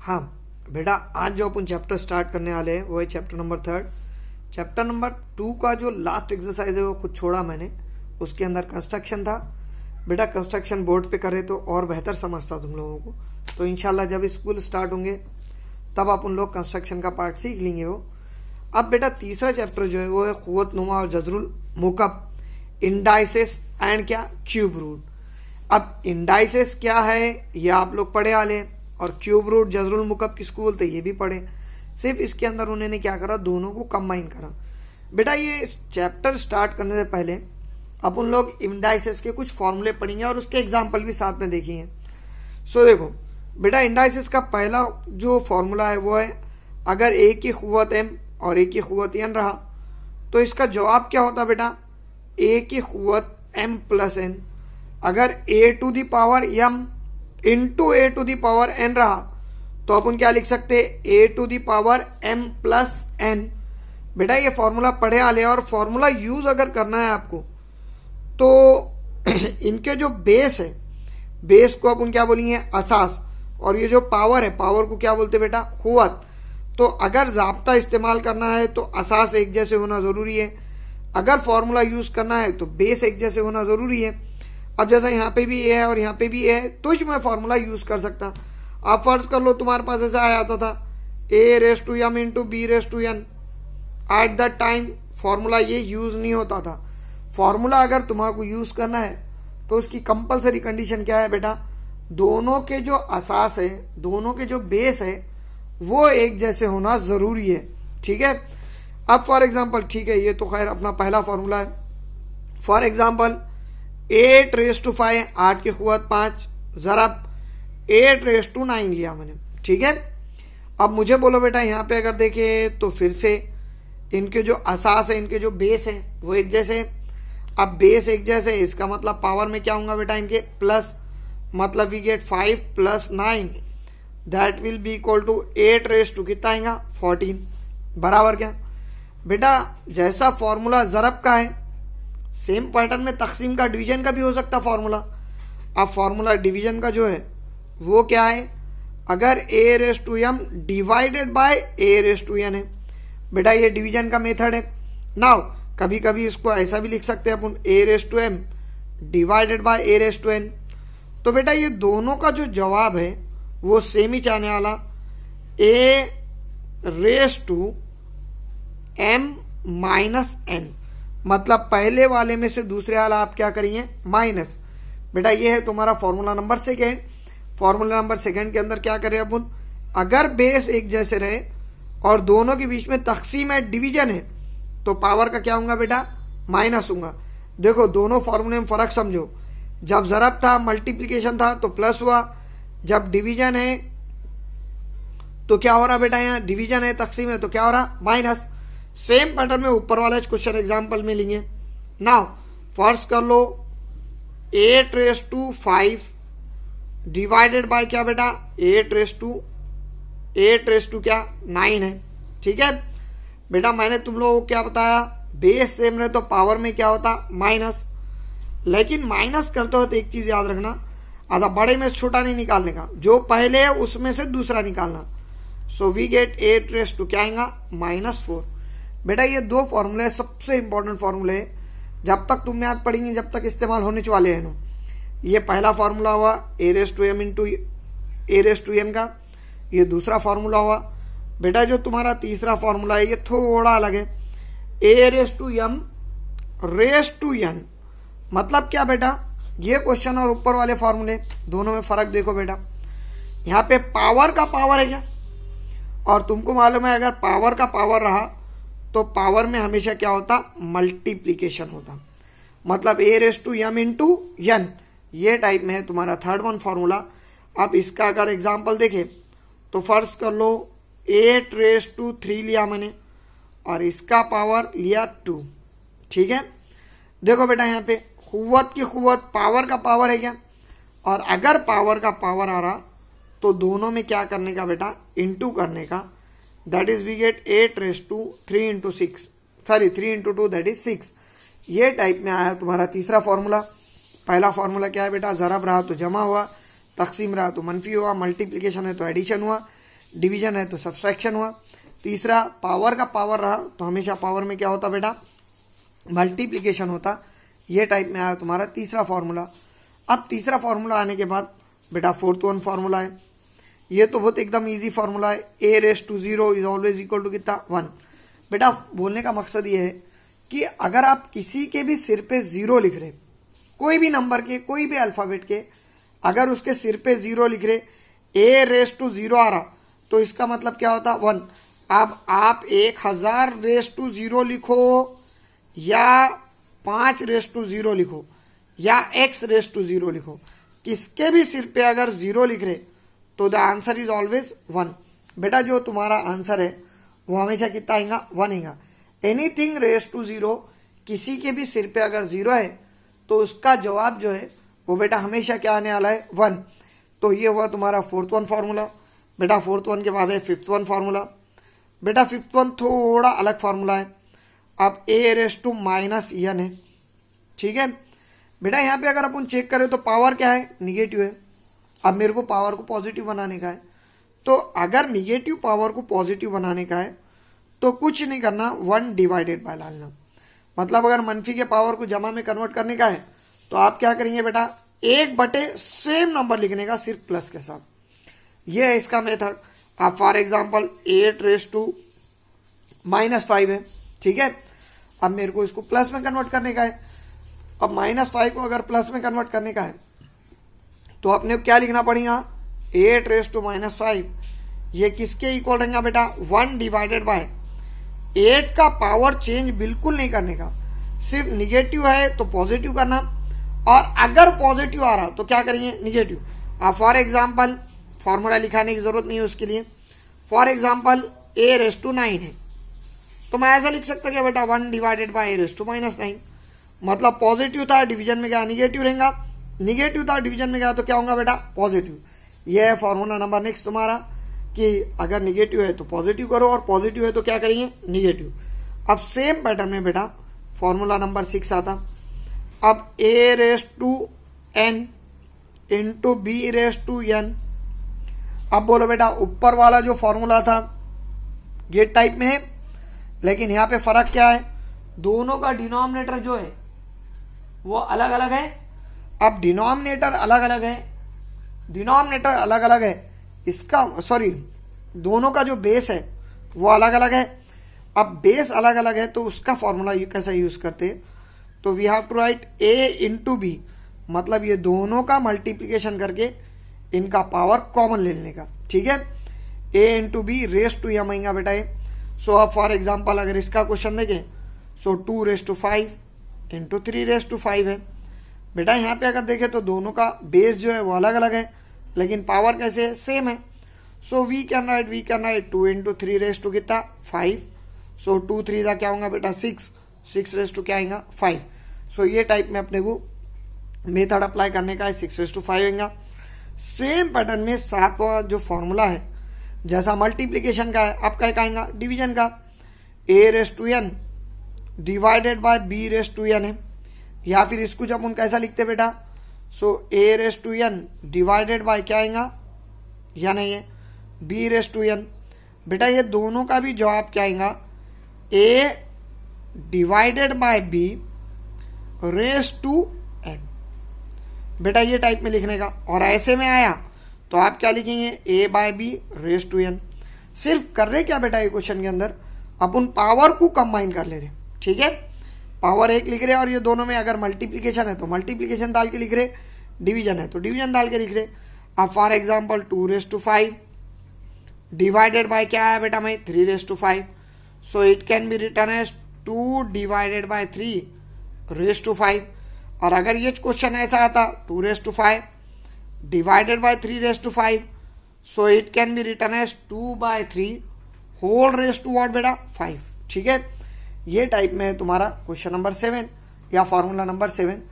हाँ बेटा, आज जो अपन चैप्टर स्टार्ट करने वाले हैं वो है चैप्टर नंबर 3। चैप्टर नंबर 2 का जो लास्ट एक्सरसाइज है वो खुद छोड़ा मैंने, उसके अंदर कंस्ट्रक्शन था। बेटा कंस्ट्रक्शन बोर्ड पे करे तो और बेहतर समझता तुम लोगों को, तो इंशाल्लाह जब स्कूल स्टार्ट होंगे तब अपन लोग कंस्ट्रक्शन का पार्ट सीख लेंगे वो। अब बेटा तीसरा चैप्टर जो है वो है कुव्वतनुमा और जजरुल मुकब, इंडाइसेस एंड क्या क्यूब रूट। अब इंडाइसेस क्या है ये आप लोग पढ़े वाले, और क्यूब रूट जजरुल मुकब किसको बोलते ये भी पढ़े। सिर्फ इसके अंदर उन्होंने क्या करा, दोनों को कंबाइन करा। बेटा ये चैप्टर स्टार्ट करने से पहले अपन लोग इंडाइसेस के कुछ फॉर्मूले पढ़ेंगे और उसके एग्जाम्पल भी साथ में देखेंगे। सो देखो बेटा, इंडाइसेस का पहला जो फॉर्मूला है वो है, अगर ए की कुव्वत m और ए की कुव्वत n रहा तो इसका जवाब क्या होता बेटा, ए की कुव्वत m प्लस n। अगर a to the power m into a to the power n रहा तो अपन क्या लिख सकते, a to the power m plus n। बेटा ये फॉर्मूला पढ़े आले, और फॉर्मूला यूज अगर करना है आपको तो इनके जो बेस है, बेस को अपन क्या बोलेंगे, असास, और ये जो पावर है, पावर को क्या बोलते बेटा, कुव्वत। तो अगर जाब्ता इस्तेमाल करना है तो असास एक जैसे होना जरूरी है, अगर फॉर्मूला यूज करना है तो बेस एक जैसे होना जरूरी है। अब जैसा यहाँ पे भी ए है और यहाँ पे भी ए है तो मैं फॉर्मूला यूज कर सकता। आप फर्ज कर लो तुम्हारे पास ऐसा आया था a raise to m into b raise to n. At that time formula ये यूज नहीं होता था। फॉर्मूला अगर तुम्हारा यूज करना है तो उसकी कंपलसरी कंडीशन क्या है बेटा, दोनों के जो असास है, दोनों के जो बेस है वो एक जैसे होना जरूरी है। ठीक है। अब फॉर एग्जाम्पल, ठीक है ये तो खैर अपना पहला फॉर्मूला है। फॉर एग्जाम्पल 8 रेस टू 5, 8 की कुव्वत 5, जरा 8 रेस टू 9 लिया मैंने। ठीक है। अब मुझे बोलो बेटा, यहाँ पे अगर देखे तो फिर से इनके जो असास है, इनके जो बेस है वो एक जैसे। अब बेस एक जैसे, इसका मतलब पावर में क्या होगा बेटा, इनके प्लस, मतलब we get 5 plus 9 that will be equal to 8 raise to कितना आएगा 14, बराबर क्या बेटा। जैसा फॉर्मूला जरब का है, सेम पैटर्न में तकसीम का, डिवीजन का भी हो सकता फॉर्मूला। अब फॉर्मूला डिवीजन का जो है वो क्या है, अगर a raise to m divided by a raise to n है बेटा, ये डिवीजन का मेथड है। नाउ कभी कभी इसको ऐसा भी लिख सकते हैं अपन, a raise to m divided by a raise to n। तो बेटा ये दोनों का जो जवाब है वो सेम ही चाहने वाला, a raise to m minus n, मतलब पहले वाले में से दूसरे वाला आप क्या करेंगे, माइनस। बेटा ये है तुम्हारा formula number second. Formula number second के अंदर क्या करें अपन, अगर बेस एक जैसे रहे और दोनों के बीच में तकसीम है, डिवीजन है, तो पावर का क्या होगा बेटा, माइनस होगा। देखो दोनों फॉर्मूले में फर्क समझो, जब जरब था, मल्टीप्लीकेशन था तो प्लस हुआ, जब डिवीजन है तो क्या हो रहा बेटा, यहाँ डिवीजन है, तकसीम है तो क्या हो रहा, माइनस। सेम पैटर्न में ऊपर वाले क्वेश्चन एग्जाम्पल में लेंगे। नाउ फर्स्ट कर लो 8 रेस टू 5 डिवाइडेड बाय क्या बेटा, 8 रेस टू क्या 9 है। ठीक है बेटा, मैंने तुम लोगों को क्या बताया, बेस सेम रहे तो पावर में क्या होता, माइनस। लेकिन माइनस करते हो तो एक चीज याद रखना, आधा बड़े में छोटा नहीं निकालने का, जो पहले है उसमें से दूसरा निकालना। So we get 8 raise to क्या आएगा, -4। बेटा ये दो फॉर्मूले सबसे इंपॉर्टेंट फॉर्मूले, जब तक तुम याद पढ़ेंगे जब तक इस्तेमाल होने वाले हैं ना। ये पहला फॉर्मूला हुआ a raise to m into a raise to n का, ये दूसरा फॉर्मूला हुआ। बेटा जो तुम्हारा तीसरा फॉर्मूला है ये थोड़ा अलग है, a raise to m raise to n। मतलब क्या बेटा, ये क्वेश्चन और ऊपर वाले फॉर्मूले दोनों में फर्क देखो बेटा। यहाँ पे पावर का पावर है क्या, और तुमको मालूम है अगर पावर का पावर रहा तो पावर में हमेशा क्या होता, मल्टीप्लीकेशन होता, मतलब a raise to m into n। ये टाइप में है तुम्हारा थर्ड वन फॉर्मूला। अब इसका अगर एग्जांपल देखे तो फर्स्ट कर लो 8 रेस टू 3 लिया मैंने और इसका पावर लिया 2। ठीक है। देखो बेटा यहाँ पे कुव्वत की कुव्वत, पावर का पावर है क्या, और अगर पावर का पावर आ रहा तो दोनों में क्या करने का बेटा, इंटू करने का। That is we get 8 raise to 3 into 6, sorry 3 into 2 that is 6। ये टाइप में आया तुम्हारा तीसरा फॉर्मूला। पहला फॉर्मूला क्या है बेटा, जरब रहा तो जमा हुआ, तकसीम रहा तो मनफी हुआ, मल्टीप्लीकेशन है तो एडिशन हुआ। डिवीजन है तो सब्सट्रैक्शन हुआ। तीसरा पावर का पावर रहा तो हमेशा पावर में क्या होता बेटा, मल्टीप्लीकेशन होता। ये टाइप में आया तुम्हारा तीसरा फॉर्मूला। अब तीसरा फॉर्मूला आने के बाद बेटा फोर्थ वन फॉर्मूला है। ये तो बहुत एकदम इजी फॉर्मूला है, a raise to 0 is always equal to कितना 1। बेटा बोलने का मकसद ये है कि अगर आप किसी के भी सिर पे 0 लिख रहे, कोई भी नंबर के, कोई भी अल्फाबेट के, अगर उसके सिर पे 0 लिख रहे, a रेस टू 0 आ रहा तो इसका मतलब क्या होता 1। अब आप 1000 रेस टू 0 लिखो या 5 रेस टू 0 लिखो या x रेस टू 0 लिखो, किसके भी सिर पे अगर 0 लिख रहे तो द आंसर इज ऑलवेज 1। बेटा जो तुम्हारा आंसर है वो हमेशा कितना आएगा 1 आएगा। एनीथिंग रेस टू 0, किसी के भी सिर पे अगर 0 है तो उसका जवाब जो है वो बेटा हमेशा क्या आने वाला है 1। तो ये हुआ तुम्हारा फोर्थ वन फॉर्मूला। बेटा फोर्थ वन के बाद है फिफ्थ वन फॉर्मूला। बेटा फिफ्थ वन थोड़ा अलग फॉर्मूला है। अब a raise to minus n है, ठीक है बेटा। यहां पे अगर अपन चेक करें तो पावर क्या है, निगेटिव है। अब मेरे को पावर को पॉजिटिव बनाने का है, तो अगर निगेटिव पावर को पॉजिटिव बनाने का है तो कुछ नहीं करना, 1 डिवाइडेड बाय डालना। मतलब अगर मंफी के पावर को जमा में कन्वर्ट करने का है तो आप क्या करेंगे बेटा, 1/, सेम नंबर लिखने का सिर्फ प्लस के साथ। ये है इसका मेथड। आप फॉर एग्जांपल 8 रेस टू -5 है, ठीक है। अब मेरे को इसको प्लस में कन्वर्ट करने का है। अब -5 को अगर प्लस में कन्वर्ट करने का है तो अपने क्या लिखना पड़ेगा, 8 रेस टू -5 ये किसके इक्वल रहेगा बेटा, 1 डिवाइडेड बाय 8 का पावर चेंज बिल्कुल नहीं करने का, सिर्फ निगेटिव है तो पॉजिटिव करना, और अगर पॉजिटिव आ रहा तो क्या करेंगे, निगेटिव। आप फॉर एग्जांपल फॉर्मूला लिखाने की जरूरत नहीं है उसके लिए। For example a raise to 9 है तो मैं ऐसा लिख सकता क्या बेटा, 1 divided by a raise to -9। मतलब पॉजिटिव था, डिवीजन में गया निगेटिव रहेगा, निगेटिव था डिवीजन में गया तो क्या होगा बेटा, पॉजिटिव। यह है फॉर्मूला नंबर नेक्स्ट तुम्हारा कि अगर निगेटिव है तो पॉजिटिव करो और पॉजिटिव है तो क्या करेंगे, निगेटिव। अब सेम पैटर्न में बेटा फॉर्मूला नंबर 6 आता। अब a raise to n into b raise to n। अब बोलो बेटा ऊपर वाला जो फॉर्मूला था ये टाइप में है, लेकिन यहां पे फर्क क्या है, दोनों का डिनोमिनेटर जो है वो अलग अलग है। अब डिनोमिनेटर अलग अलग है, डिनोमिनेटर अलग अलग है, इसका सॉरी दोनों का जो बेस है वो अलग अलग है। अब बेस अलग अलग है तो उसका फॉर्मूला कैसा यूज करते हैं, तो we have to write a into b, मतलब ये दोनों का मल्टीप्लीकेशन करके इनका पावर कॉमन ले लेने का, ठीक है। a into b raise to m आएगा बेटा ये। सो अब फॉर एग्जांपल अगर इसका क्वेश्चन देखें so 2 raise to 5 into 3 raise to 5 है। बेटा यहाँ पे अगर देखें तो दोनों का बेस जो है वो अलग अलग है, लेकिन पावर कैसे है, सेम है। So we can write 2 into 3 raise to कितना 5। सो 2 3 का क्या होगा बेटा 6 रेस टू क्या आएगा 5। सो ये टाइप में अपने को मेथड अप्लाई करने का है, 6 रेस टू 5 आएगा। सेम पैटर्न में सातवां जो फॉर्मूला है जैसा मल्टीप्लीकेशन का है, आपका क्या आएगा, डिवीजन का, a raise to n divided by b raise to n है। या फिर इसको जब हम कैसा लिखते बेटा, so a raise to n divided by क्या आएगा, या नहीं है b रेस टू n। बेटा ये दोनों का भी जवाब क्या आएगा, a divided by b raise to n। बेटा ये टाइप में लिखने का, और ऐसे में आया तो आप क्या लिखेंगे, a by B raise to n। सिर्फ कर रहे क्या बेटा ये क्वेश्चन के अंदर अपन पावर को कंबाइन कर ले रहे, ठीक है। पावर एक लिख रहे और ये दोनों में अगर मल्टीप्लीकेशन है तो मल्टीप्लीकेशन डाल के लिख रहे, डिवीजन है तो डिवीजन डाल के लिख रहे। अब for example 2 raise to 5 divided by क्या है बेटा मैं 3 raise to 5। So it can be written as 2 divided by 3 raise to 5। और अगर ये क्वेश्चन ऐसा आता 2 raise to 5 divided by 3 raise to 5, so it can be written as 2/3 whole raise to what बेटा 5, ठीक है। ये टाइप में है तुम्हारा क्वेश्चन नंबर 7 या फॉर्मूला नंबर 7।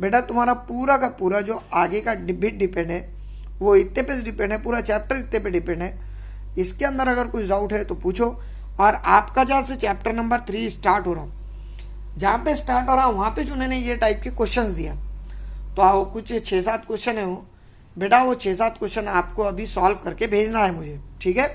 बेटा तुम्हारा पूरा का पूरा जो आगे का बिट डिपेंड है वो इतने पे डिपेंड है, पूरा चैप्टर इतने पे डिपेंड है। इसके अंदर अगर कुछ डाउट है तो पूछो। और आपका जहां से चैप्टर नंबर 3 स्टार्ट हो रहा, जहां पे स्टार्ट हो रहा वहां पे जो उन्होंने ये टाइप के क्वेश्चन दिया, तो आओ कुछ 6-7 क्वेश्चन है वो बेटा, वो 6-7 क्वेश्चन आपको अभी सॉल्व करके भेजना है मुझे, ठीक है।